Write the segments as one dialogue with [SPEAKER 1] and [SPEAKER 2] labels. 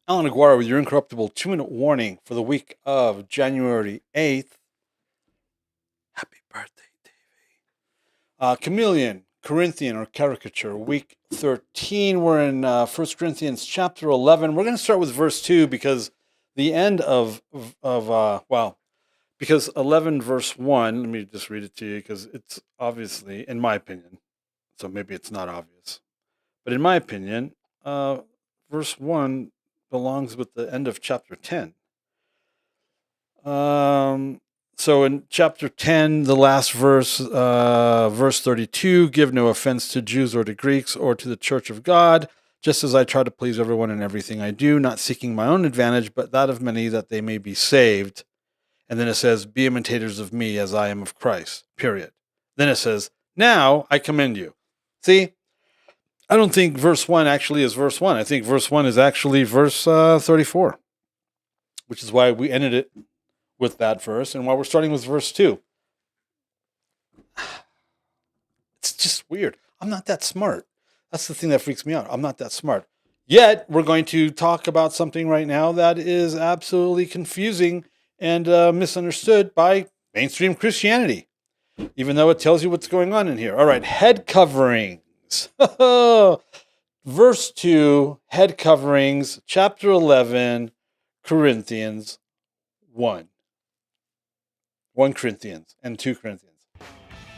[SPEAKER 1] Allan Aguirre with your incorruptible 2-minute warning for the week of January 8th. Happy birthday, Davey. Chameleon, Corinthian, or Caricature, week 13. We're in 1 Corinthians chapter 11. We're going to start with verse 2 because the end because 11 verse 1, let me just read it to you because it's obviously, in my opinion, so maybe it's not obvious, but in my opinion, verse 1 belongs with the end of chapter 10. So in chapter 10, the last verse, verse 32, give no offense to Jews or to Greeks or to the church of God, just as I try to please everyone in everything I do, not seeking my own advantage, but that of many, that they may be saved. And then it says, be imitators of me as I am of Christ, period. Then it says, now I commend you. See, I don't think verse 1 actually is verse 1. I think verse 1 is actually verse 34, which is why we ended it with that verse and why we're starting with verse 2. It's just weird. I'm not that smart. That's the thing that freaks me out. I'm not that smart. Yet, we're going to talk about something right now that is absolutely confusing and misunderstood by mainstream Christianity, even though it tells you what's going on in here. All right, head coverings. Verse 2, head coverings, chapter 11, Corinthians 1. 1 Corinthians and 2 Corinthians.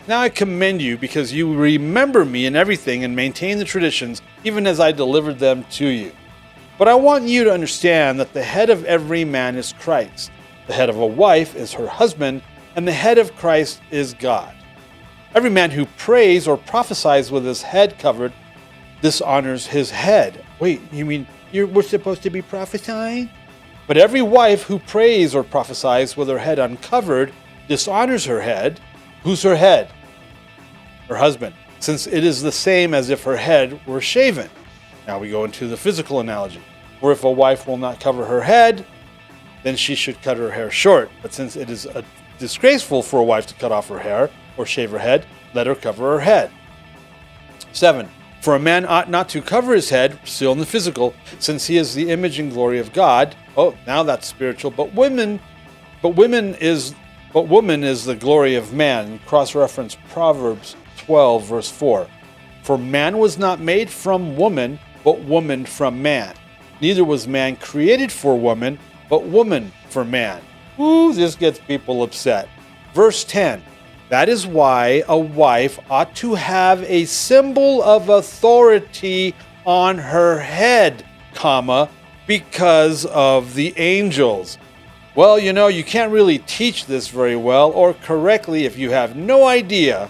[SPEAKER 1] Now I commend you because you remember me in everything and maintain the traditions, even as I delivered them to you. But I want you to understand that the head of every man is Christ. The head of a wife is her husband, and the head of Christ is God. Every man who prays or prophesies with his head covered dishonors his head. Wait, you mean we're supposed to be prophesying? But every wife who prays or prophesies with her head uncovered dishonors her head. Who's her head? Her husband, since it is the same as if her head were shaven. Now we go into the physical analogy. For if a wife will not cover her head, then she should cut her hair short. But since it is disgraceful for a wife to cut off her hair or shave her head, let her cover her head. 7. For a man ought not to cover his head, still in the physical, since he is the image and glory of God. Oh, now that's spiritual. But woman is the glory of man. Cross-reference Proverbs 12, verse 4. For man was not made from woman, but woman from man. Neither was man created for woman, but woman for man. Ooh, this gets people upset. Verse 10. That is why a wife ought to have a symbol of authority on her head, because of the angels. Well, you can't really teach this very well or correctly if you have no idea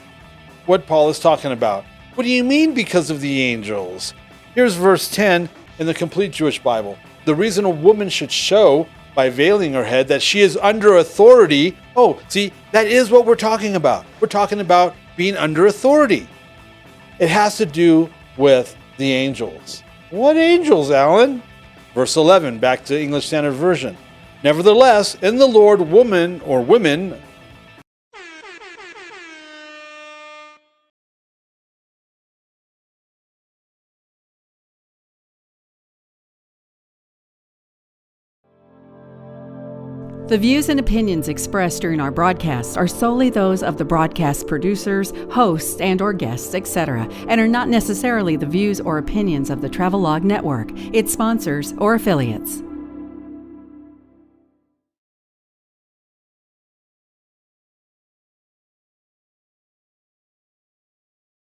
[SPEAKER 1] what Paul is talking about. What do you mean because of the angels? Here's verse 10 in the Complete Jewish Bible. The reason a woman should show by veiling her head that she is under authority. Oh, see, that is what we're talking about. We're talking about being under authority. It has to do with the angels. What angels, Alan? Verse 11, back to English Standard Version. Nevertheless, in the Lord, woman or women
[SPEAKER 2] The views and opinions expressed during our broadcasts are solely those of the broadcast producers, hosts, and/or guests, etc., and are not necessarily the views or opinions of the Travelog Network, its sponsors, or affiliates.